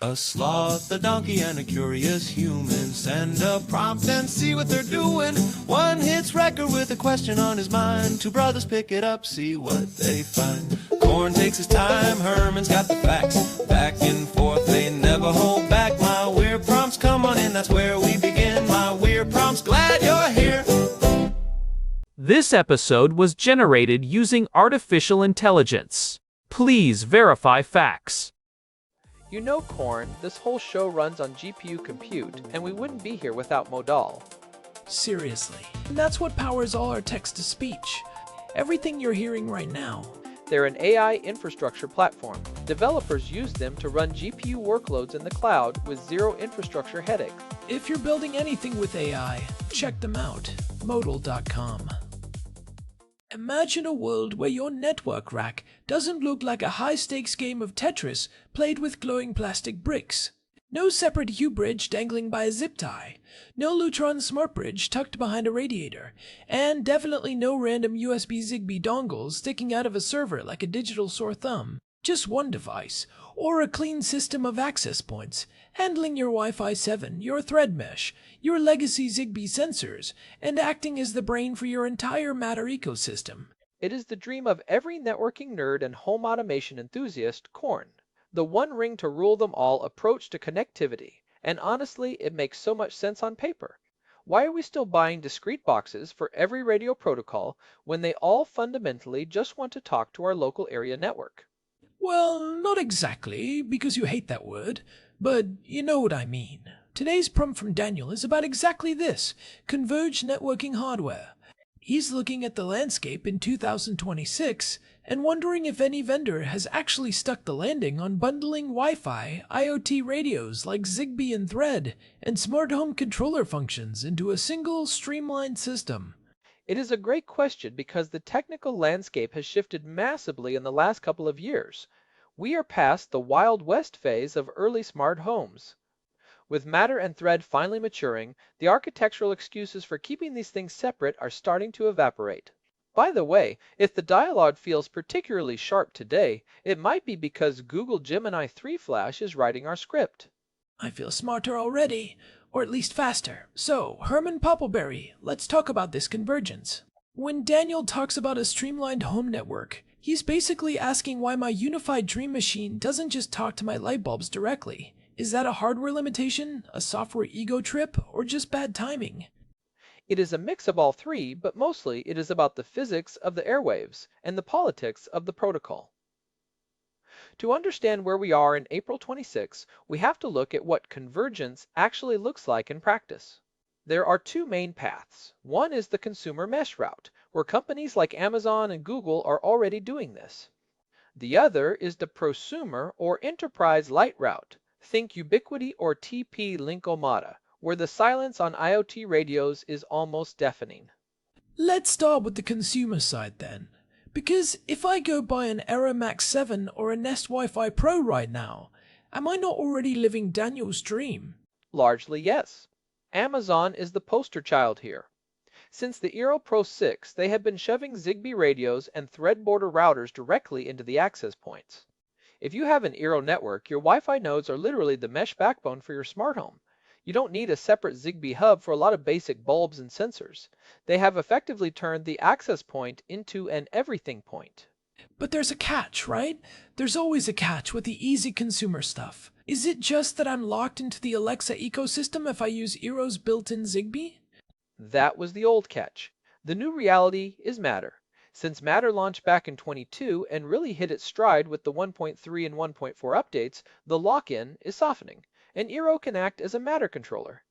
A sloth, a donkey, and a curious human. Send a prompt and see what they're doing. One hits record with a question on his mind. Two brothers pick it up, see what they find. Corn takes his time, Herman's got the facts. Back and forth, they never hold back. My weird prompts, come on in, that's where we begin. My weird prompts, glad you're here. This episode was generated using artificial intelligence. Please verify facts. You know, Corn, this whole show runs on GPU compute, and we wouldn't be here without Modal. Seriously. And that's what powers all our text-to-speech. Everything you're hearing right now. They're an AI infrastructure platform. Developers use them to run GPU workloads in the cloud with zero infrastructure headaches. If you're building anything with AI, check them out. Modal.com. Imagine a world where your network rack doesn't look like a high-stakes game of Tetris played with glowing plastic bricks. No separate U-bridge dangling by a zip tie. No Lutron smart bridge tucked behind a radiator. And definitely no random USB Zigbee dongles sticking out of a server like a digital sore thumb. Just one device, or a clean system of access points, handling your Wi-Fi 7, your thread mesh, your legacy Zigbee sensors, and acting as the brain for your entire Matter ecosystem. It is the dream of every networking nerd and home automation enthusiast, Corn. The one ring to rule them all approach to connectivity, and honestly, it makes so much sense on paper. Why are we still buying discrete boxes for every radio protocol when they all fundamentally just want to talk to our local area network? Well, not exactly, because you hate that word, but you know what I mean. Today's prompt from Daniel is about exactly this, converged networking hardware. He's looking at the landscape in 2026 and wondering if any vendor has actually stuck the landing on bundling Wi-Fi, IoT radios like Zigbee and Thread, and smart home controller functions into a single, streamlined system. It is a great question because the technical landscape has shifted massively in the last couple of years. We are past the Wild West phase of early smart homes. With Matter and Thread finally maturing, the architectural excuses for keeping these things separate are starting to evaporate. By the way, if the dialogue feels particularly sharp today, it might be because Google Gemini 3 Flash is writing our script. I feel smarter already, or at least faster. So, Herman Poppleberry, let's talk about this convergence. When Daniel talks about a streamlined home network, he's basically asking why my Unifi Dream Machine doesn't just talk to my light bulbs directly. Is that a hardware limitation, a software ego trip, or just bad timing? It is a mix of all three, but mostly it is about the physics of the airwaves and the politics of the protocol. To understand where we are in April 26, we have to look at what convergence actually looks like in practice. There are two main paths. One is the consumer mesh route, where companies like Amazon and Google are already doing this. The other is the prosumer or enterprise light route. Think Ubiquiti or TP-Link-O-Mata, where the silence on IoT radios is almost deafening. Let's start with the consumer side then. Because if I go buy an Era Max 7 or a Nest Wi-Fi Pro right now, am I not already living Daniel's dream? Largely yes. Amazon is the poster child here. Since the Eero Pro 6, they have been shoving Zigbee radios and Thread border routers directly into the access points. If you have an Eero network, your Wi-Fi nodes are literally the mesh backbone for your smart home. You don't need a separate Zigbee hub for a lot of basic bulbs and sensors. They have effectively turned the access point into an everything point. But there's a catch, right? There's always a catch with the easy consumer stuff. Is it just that I'm locked into the Alexa ecosystem if I use Eero's built-in Zigbee? That was the old catch. The new reality is Matter. Since Matter launched back in 2022 and really hit its stride with the 1.3 and 1.4 updates, the lock-in is softening, and Eero can act as a Matter controller.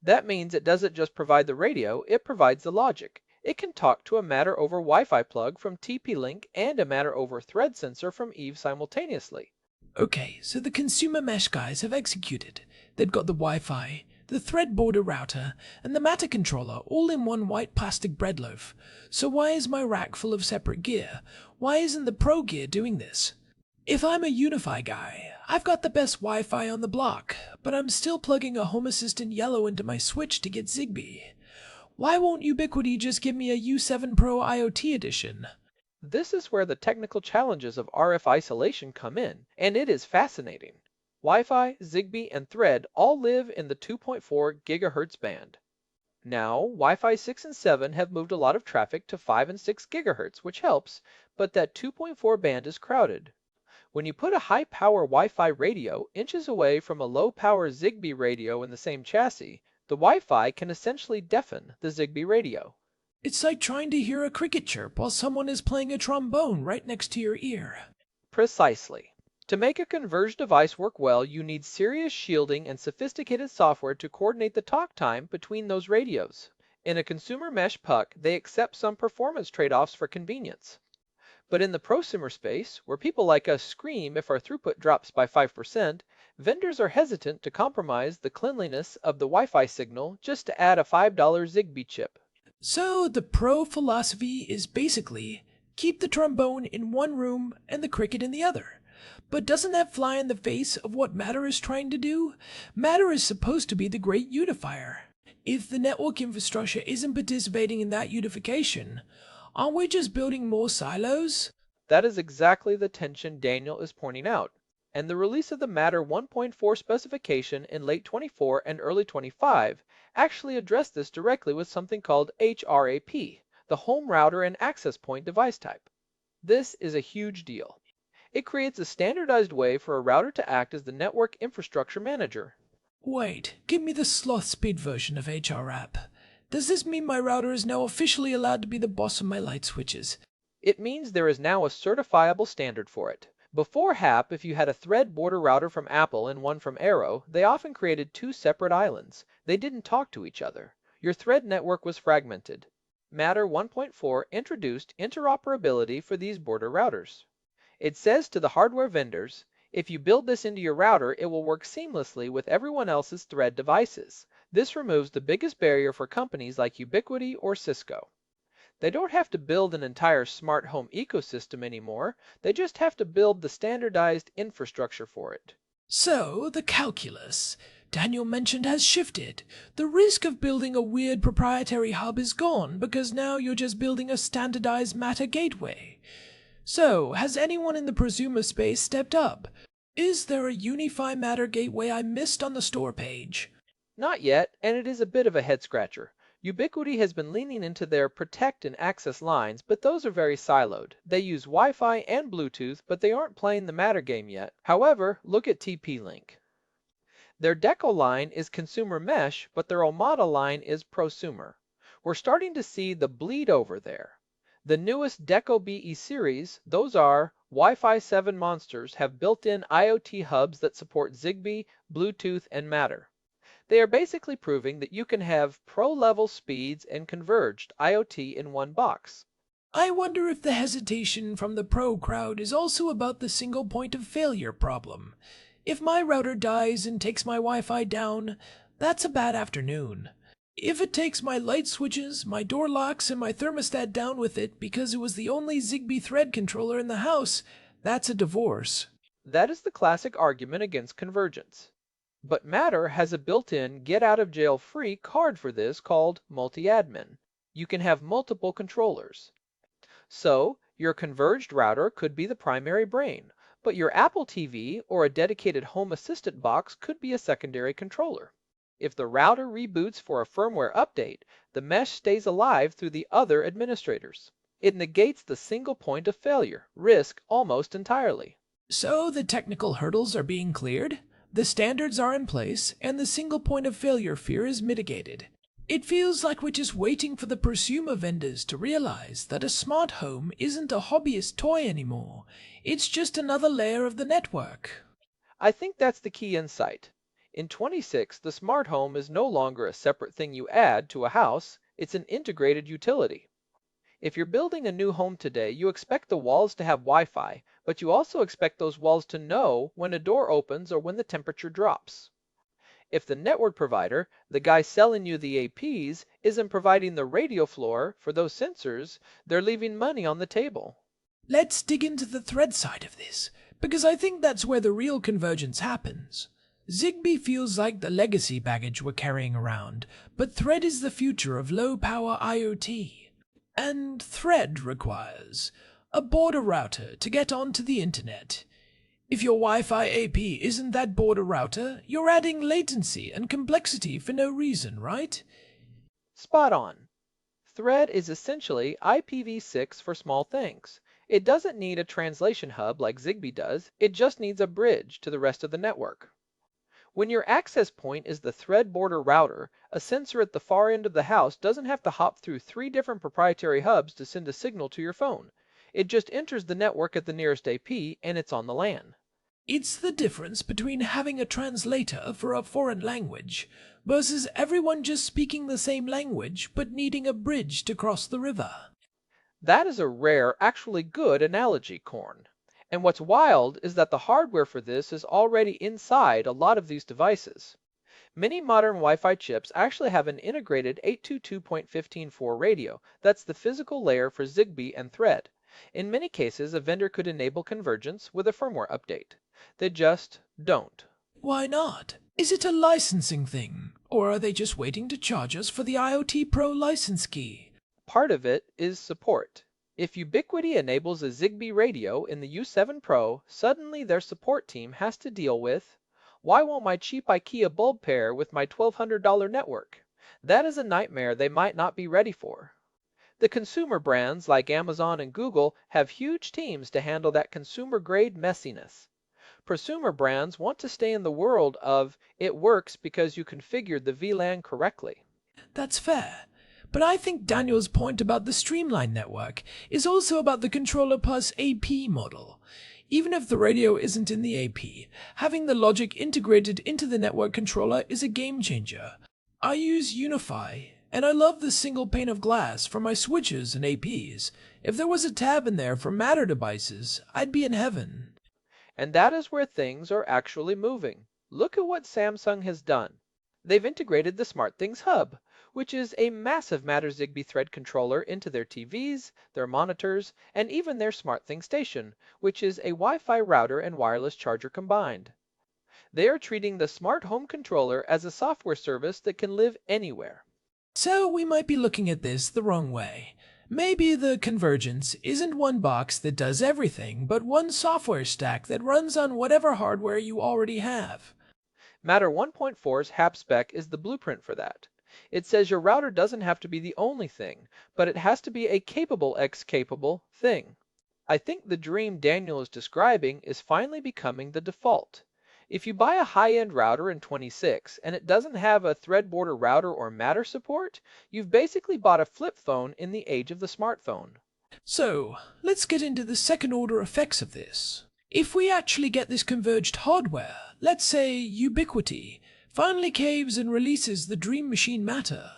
That means it doesn't just provide the radio, it provides the logic. It can talk to a Matter over Wi-Fi plug from TP-Link and a Matter over Thread sensor from Eve simultaneously. Okay, so the consumer mesh guys have executed. They've got the Wi-Fi, the Thread border router, and the Matter controller all in one white plastic bread loaf. So why is my rack full of separate gear? Why isn't the Pro gear doing this? If I'm a Unifi guy, I've got the best Wi-Fi on the block, but I'm still plugging a Home Assistant Yellow into my switch to get Zigbee. Why won't Ubiquiti just give me a U7 Pro IoT edition? This is where the technical challenges of RF isolation come in, and it is fascinating. Wi-Fi, Zigbee, and Thread all live in the 2.4 GHz band. Now, Wi-Fi 6 and 7 have moved a lot of traffic to 5 and 6 GHz, which helps, but that 2.4 band is crowded. When you put a high-power Wi-Fi radio inches away from a low-power Zigbee radio in the same chassis, the Wi-Fi can essentially deafen the Zigbee radio. It's like trying to hear a cricket chirp while someone is playing a trombone right next to your ear. Precisely. To make a converged device work well, you need serious shielding and sophisticated software to coordinate the talk time between those radios. In a consumer mesh puck, they accept some performance trade-offs for convenience. But in the prosumer space, where people like us scream if our throughput drops by 5%, vendors are hesitant to compromise the cleanliness of the Wi-Fi signal just to add a $5 Zigbee chip. So the pro philosophy is basically keep the trombone in one room and the cricket in the other. But doesn't that fly in the face of what Matter is trying to do? Matter is supposed to be the great unifier. If the network infrastructure isn't participating in that unification, aren't we just building more silos? That is exactly the tension Daniel is pointing out, and the release of the Matter 1.4 specification in late 24 and early 25 actually addressed this directly with something called HRAP, the Home Router and Access Point device type. This is a huge deal. It creates a standardized way for a router to act as the network infrastructure manager. Wait, give me the sloth speed version of HRAP. Does this mean my router is now officially allowed to be the boss of my light switches? It means there is now a certifiable standard for it. Before HAP, if you had a Thread border router from Apple and one from Arrow, they often created two separate islands. They didn't talk to each other. Your Thread network was fragmented. Matter 1.4 introduced interoperability for these border routers. It says to the hardware vendors, if you build this into your router, it will work seamlessly with everyone else's Thread devices. This removes the biggest barrier for companies like Ubiquiti or Cisco. They don't have to build an entire smart home ecosystem anymore. They just have to build the standardized infrastructure for it. So, the calculus Daniel mentioned has shifted. The risk of building a weird proprietary hub is gone because now you're just building a standardized Matter gateway. So, has anyone in the prosumer space stepped up? Is there a Unifi Matter gateway I missed on the store page? Not yet, and it is a bit of a head-scratcher. Ubiquiti has been leaning into their protect and access lines, but those are very siloed. They use Wi-Fi and Bluetooth, but they aren't playing the Matter game yet. However, look at TP-Link. Their Deco line is consumer mesh, but their Omada line is prosumer. We're starting to see the bleed over there. The newest Deco BE series, those are Wi-Fi 7 monsters, have built-in IoT hubs that support Zigbee, Bluetooth, and Matter. They are basically proving that you can have pro-level speeds and converged IoT in one box. I wonder if the hesitation from the pro crowd is also about the single point of failure problem. If my router dies and takes my Wi-Fi down, that's a bad afternoon. If it takes my light switches, my door locks, and my thermostat down with it because it was the only Zigbee Thread controller in the house, that's a divorce. That is the classic argument against convergence. But Matter has a built-in get-out-of-jail-free card for this called multi-admin. You can have multiple controllers. So, your converged router could be the primary brain, but your Apple TV or a dedicated Home Assistant box could be a secondary controller. If the router reboots for a firmware update, the mesh stays alive through the other administrators. It negates the single point of failure risk almost entirely. So the technical hurdles are being cleared, the standards are in place, and the single point of failure fear is mitigated. It feels like we're just waiting for the prosumer vendors to realize that a smart home isn't a hobbyist toy anymore. It's just another layer of the network. I think that's the key insight. In 26, the smart home is no longer a separate thing you add to a house, it's an integrated utility. If you're building a new home today, you expect the walls to have Wi-Fi, but you also expect those walls to know when a door opens or when the temperature drops. If the network provider, the guy selling you the APs, isn't providing the radio floor for those sensors, they're leaving money on the table. Let's dig into the Thread side of this, because I think that's where the real convergence happens. Zigbee feels like the legacy baggage we're carrying around, but Thread is the future of low-power IoT. And Thread requires a border router to get onto the internet. If your Wi-Fi AP isn't that border router, you're adding latency and complexity for no reason, right? Spot on. Thread is essentially IPv6 for small things. It doesn't need a translation hub like Zigbee does, it just needs a bridge to the rest of the network. When your access point is the thread border router, a sensor at the far end of the house doesn't have to hop through 3 different proprietary hubs to send a signal to your phone. It just enters the network at the nearest AP and it's on the LAN. It's the difference between having a translator for a foreign language versus everyone just speaking the same language but needing a bridge to cross the river. That is a rare, actually good analogy, Korn. And what's wild is that the hardware for this is already inside a lot of these devices. Many modern Wi-Fi chips actually have an integrated 822.15.4 radio that's the physical layer for Zigbee and Thread. In many cases, a vendor could enable convergence with a firmware update. They just don't. Why not? Is it a licensing thing? Or are they just waiting to charge us for the IoT Pro license key? Part of it is support. If Ubiquiti enables a Zigbee radio in the U7 Pro, suddenly their support team has to deal with, why won't my cheap IKEA bulb pair with my $1,200 network? That is a nightmare they might not be ready for. The consumer brands like Amazon and Google have huge teams to handle that consumer-grade messiness. Prosumer brands want to stay in the world of it works because you configured the VLAN correctly. That's fair. But I think Daniel's point about the streamlined network is also about the controller plus AP model. Even if the radio isn't in the AP, having the logic integrated into the network controller is a game changer. I use Unifi, and I love the single pane of glass for my switches and APs. If there was a tab in there for Matter devices, I'd be in heaven. And that is where things are actually moving. Look at what Samsung has done. They've integrated the SmartThings Hub, which is a massive Matter Zigbee thread controller into their TVs, their monitors, and even their SmartThings Station, which is a Wi-Fi router and wireless charger combined. They are treating the smart home controller as a software service that can live anywhere. So we might be looking at this the wrong way. Maybe the convergence isn't one box that does everything, but one software stack that runs on whatever hardware you already have. Matter 1.4's HAP spec is the blueprint for that. It says your router doesn't have to be the only thing, but it has to be a capable X capable thing. I think the dream Daniel is describing is finally becoming the default. If you buy a high-end router in 26 and it doesn't have a thread border router or Matter support, you've basically bought a flip phone in the age of the smartphone. So, let's get into the second-order effects of this. If we actually get this converged hardware, let's say Ubiquiti, finally caves and releases the Dream Machine Matter,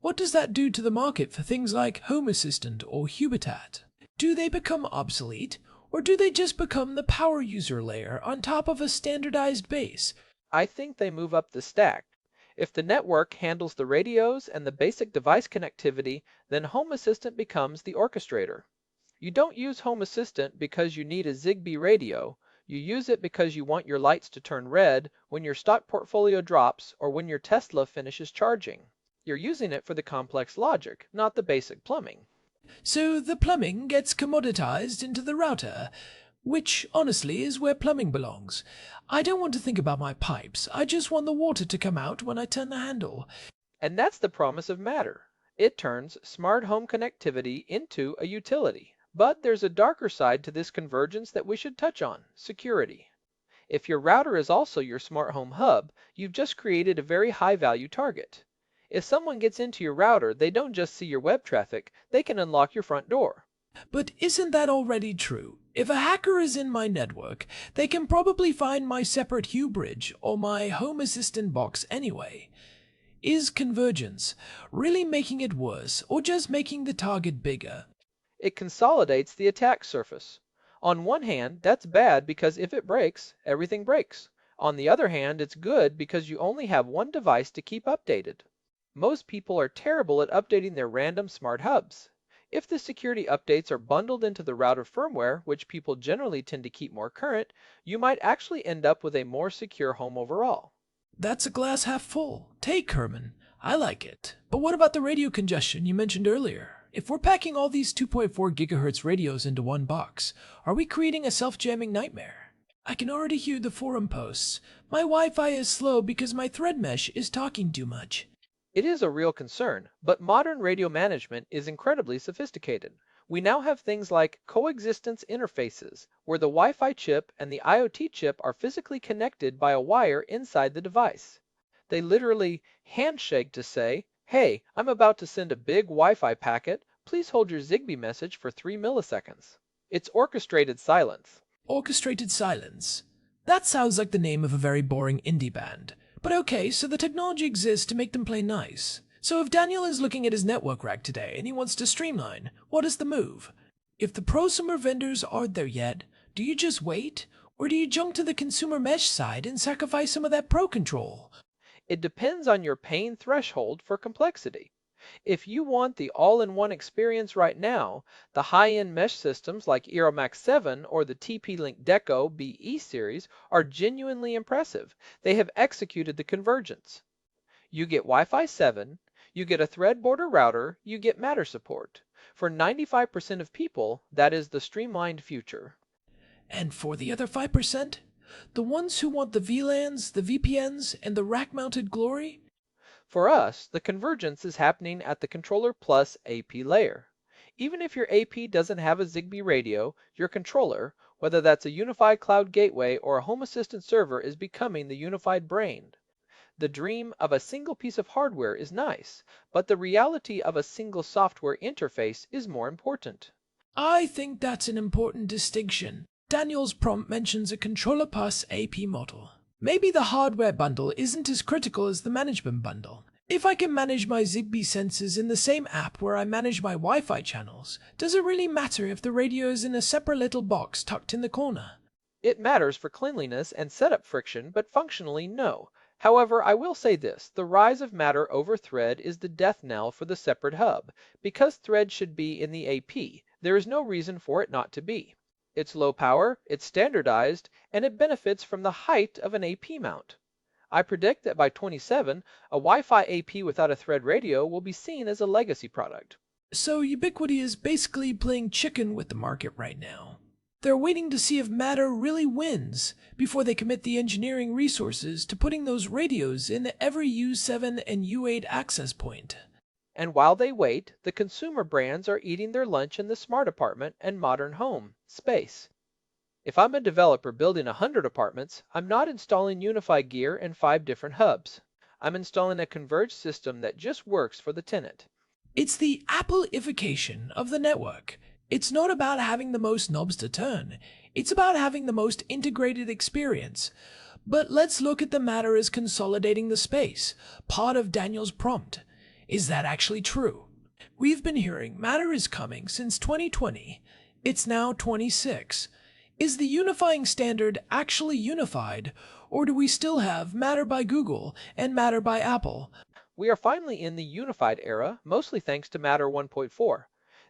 what does that do to the market for things like Home Assistant or Hubitat? Do they become obsolete? Or do they just become the power user layer on top of a standardized base? I think they move up the stack. If the network handles the radios and the basic device connectivity, then Home Assistant becomes the orchestrator. You don't use Home Assistant because you need a Zigbee radio. You use it because you want your lights to turn red when your stock portfolio drops or when your Tesla finishes charging. You're using it for the complex logic, not the basic plumbing. So the plumbing gets commoditized into the router, which honestly is where plumbing belongs. I don't want to think about my pipes, I just want the water to come out when I turn the handle. And that's the promise of Matter. It turns smart home connectivity into a utility. But there's a darker side to this convergence that we should touch on: security. If your router is also your smart home hub, you've just created a very high-value target. If someone gets into your router, they don't just see your web traffic, they can unlock your front door. But isn't that already true? If a hacker is in my network, they can probably find my separate Hue bridge or my Home Assistant box anyway. Is convergence really making it worse or just making the target bigger? It consolidates the attack surface. On one hand, that's bad because if it breaks, everything breaks. On the other hand, it's good because you only have one device to keep updated. Most people are terrible at updating their random smart hubs. If the security updates are bundled into the router firmware, which people generally tend to keep more current, you might actually end up with a more secure home overall. That's a glass half full. Take, Herman. I like it. But what about the radio congestion you mentioned earlier? If we're packing all these 2.4 GHz radios into one box, are we creating a self-jamming nightmare? I can already hear the forum posts. My Wi-Fi is slow because my thread mesh is talking too much. It is a real concern, but modern radio management is incredibly sophisticated. We now have things like coexistence interfaces, where the Wi-Fi chip and the IoT chip are physically connected by a wire inside the device. They literally handshake to say, hey, I'm about to send a big Wi-Fi packet. Please hold your Zigbee message for 3 milliseconds. It's orchestrated silence. Orchestrated silence. That sounds like the name of a very boring indie band. But okay, so the technology exists to make them play nice. So if Daniel is looking at his network rack today and he wants to streamline, what is the move? If the prosumer vendors aren't there yet, do you just wait? Or do you jump to the consumer mesh side and sacrifice some of that pro control? It depends on your pain threshold for complexity. If you want the all-in-one experience right now, the high-end mesh systems like Max 7 or the TP-Link Deco BE series are genuinely impressive. They have executed the convergence. You get Wi-Fi 7, you get a thread border router, you get Matter support. For 95% of people, that is the streamlined future. And for the other 5%? The ones who want the VLANs, the VPNs, and the rack-mounted glory? For us, the convergence is happening at the controller plus AP layer. Even if your AP doesn't have a Zigbee radio, your controller, whether that's a unified cloud gateway or a home assistant server, is becoming the unified brain. The dream of a single piece of hardware is nice, but the reality of a single software interface is more important. I think that's an important distinction. Daniel's prompt mentions a controller plus AP model. Maybe the hardware bundle isn't as critical as the management bundle. If I can manage my Zigbee sensors in the same app where I manage my Wi-Fi channels, does it really matter if the radio is in a separate little box tucked in the corner? It matters for cleanliness and setup friction, but functionally no. However, I will say this, the rise of Matter over Thread is the death knell for the separate hub. Because Thread should be in the AP, there is no reason for it not to be. It's low power, it's standardized, and it benefits from the height of an AP mount. I predict that by 27, a Wi-Fi AP without a Thread radio will be seen as a legacy product. So Ubiquiti is basically playing chicken with the market right now. They're waiting to see if Matter really wins before they commit the engineering resources to putting those radios in every U7 and U8 access point. And while they wait, the consumer brands are eating their lunch in the smart apartment and modern home space. If I'm a developer building 100 apartments, I'm not installing unified gear and 5 different hubs. I'm installing a converged system that just works for the tenant. It's the Apple-ification of the network. It's not about having the most knobs to turn. It's about having the most integrated experience. But let's look at the Matter as consolidating the space, part of Daniel's prompt. Is that actually true? We've been hearing Matter is coming since 2020. It's now 26. Is the unifying standard actually unified, or do we still have Matter by Google and Matter by Apple? We are finally in the unified era, mostly thanks to Matter 1.4.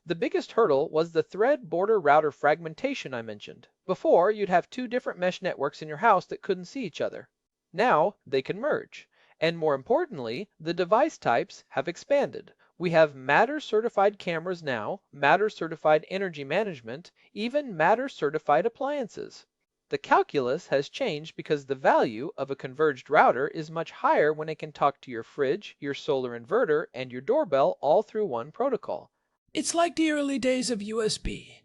The biggest hurdle was the thread border router fragmentation I mentioned. Before, you'd have 2 different mesh networks in your house that couldn't see each other. Now, they can merge. And more importantly, the device types have expanded. We have Matter-certified cameras now, Matter-certified energy management, even Matter-certified appliances. The calculus has changed because the value of a converged router is much higher when it can talk to your fridge, your solar inverter, and your doorbell all through one protocol. It's like the early days of USB.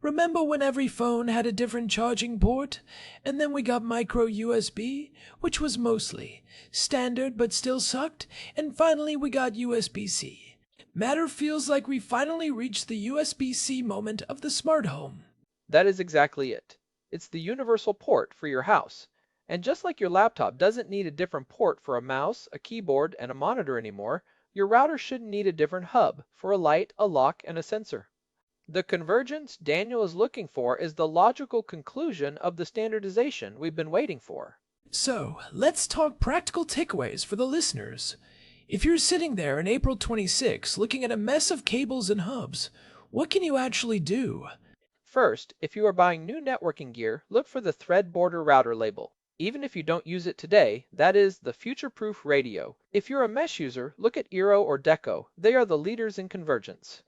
Remember when every phone had a different charging port? And then we got micro USB, which was mostly standard but still sucked, and finally we got USB-C. Matter feels like we finally reached the USB-C moment of the smart home. That is exactly it. It's the universal port for your house. And just like your laptop doesn't need a different port for a mouse, a keyboard, and a monitor anymore, your router shouldn't need a different hub for a light, a lock, and a sensor. The convergence Daniel is looking for is the logical conclusion of the standardization we've been waiting for. So, let's talk practical takeaways for the listeners. If you're sitting there in April 26 looking at a mess of cables and hubs, what can you actually do? First, if you are buying new networking gear, look for the thread border router label. Even if you don't use it today, that is the future-proof radio. If you're a mesh user, look at Eero or Deco. They are the leaders in convergence.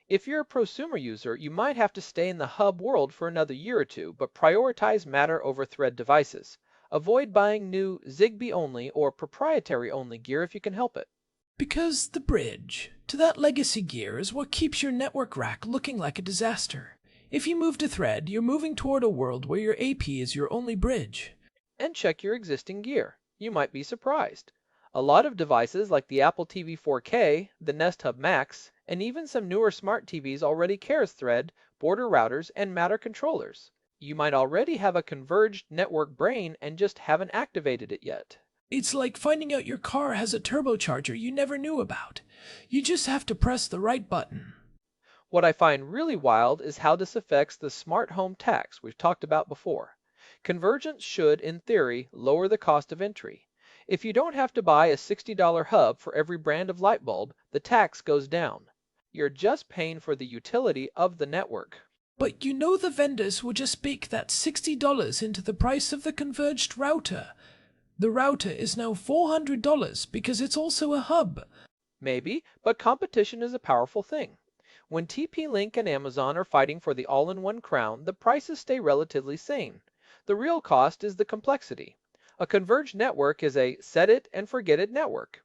If you're a prosumer user, you might have to stay in the hub world for another year or two, but prioritize Matter over Thread devices. Avoid buying new Zigbee only or proprietary only gear if you can help it. Because the bridge to that legacy gear is what keeps your network rack looking like a disaster. If you move to Thread, you're moving toward a world where your AP is your only bridge. And check your existing gear. You might be surprised. A lot of devices like the Apple TV 4K, the Nest Hub Max, and even some newer smart TVs already carries Thread, border routers, and Matter controllers. You might already have a converged network brain and just haven't activated it yet. It's like finding out your car has a turbocharger you never knew about. You just have to press the right button. What I find really wild is how this affects the smart home tax we've talked about before. Convergence should, in theory, lower the cost of entry. If you don't have to buy a $60 hub for every brand of light bulb, the tax goes down. You're just paying for the utility of the network. But you know the vendors will just bake that $60 into the price of the converged router. The router is now $400 because it's also a hub. Maybe, but competition is a powerful thing. When TP-Link and Amazon are fighting for the all-in-one crown, the prices stay relatively sane. The real cost is the complexity. A converged network is a set-it-and-forget-it network.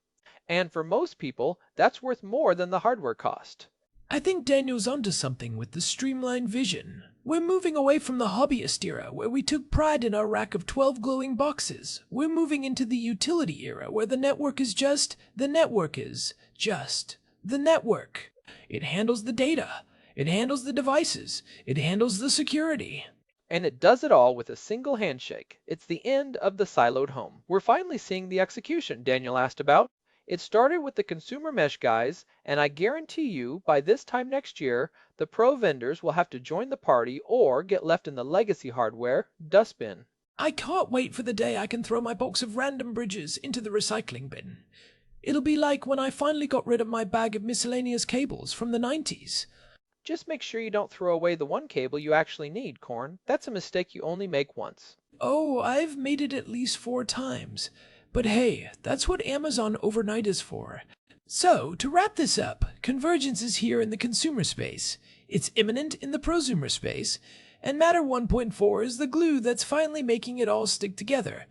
And for most people, that's worth more than the hardware cost. I think Daniel's onto something with the streamlined vision. We're moving away from the hobbyist era where we took pride in our rack of 12 glowing boxes. We're moving into the utility era where the network is just the network is just the network. It handles the data. It handles the devices. It handles the security. And it does it all with a single handshake. It's the end of the siloed home. We're finally seeing the execution Daniel asked about. It started with the consumer mesh guys, and I guarantee you, by this time next year, the pro vendors will have to join the party or get left in the legacy hardware dustbin. I can't wait for the day I can throw my box of random bridges into the recycling bin. It'll be like when I finally got rid of my bag of miscellaneous cables from the 90s. Just make sure you don't throw away the one cable you actually need, Corn. That's a mistake you only make once. Oh, I've made it at least 4 times. But hey, that's what Amazon Overnight is for. So, to wrap this up, convergence is here in the consumer space. It's imminent in the prosumer space. And Matter 1.4 is the glue that's finally making it all stick together.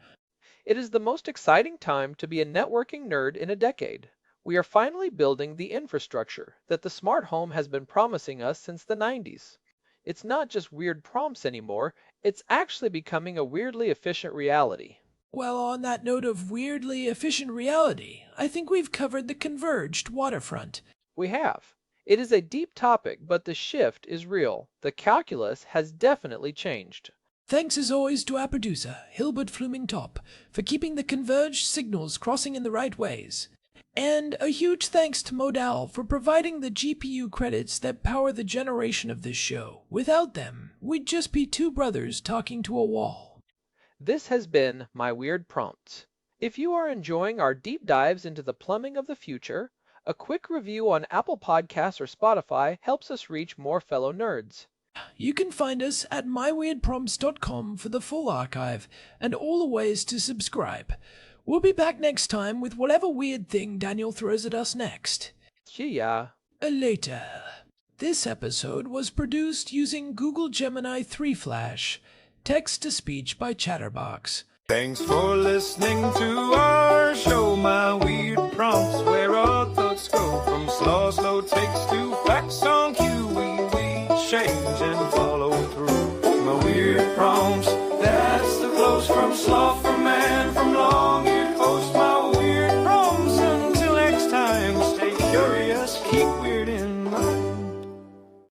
It is the most exciting time to be a networking nerd in a decade. We are finally building the infrastructure that the smart home has been promising us since the 90s. It's not just weird prompts anymore, it's actually becoming a weirdly efficient reality. Well, on that note of weirdly efficient reality, I think we've covered the converged waterfront. We have. It is a deep topic, but the shift is real. The calculus has definitely changed. Thanks as always to our producer, Hilbert Fluming-Top, for keeping the converged signals crossing in the right ways. And a huge thanks to Modal for providing the GPU credits that power the generation of this show. Without them, we'd just be 2 brothers talking to a wall. This has been My Weird Prompts. If you are enjoying our deep dives into the plumbing of the future, a quick review on Apple Podcasts or Spotify helps us reach more fellow nerds. You can find us at myweirdprompts.com for the full archive and all the ways to subscribe. We'll be back next time with whatever weird thing Daniel throws at us next. See ya. Later. This episode was produced using Google Gemini 3 Flash. Text-to-speech by Chatterbox. Thanks for listening to our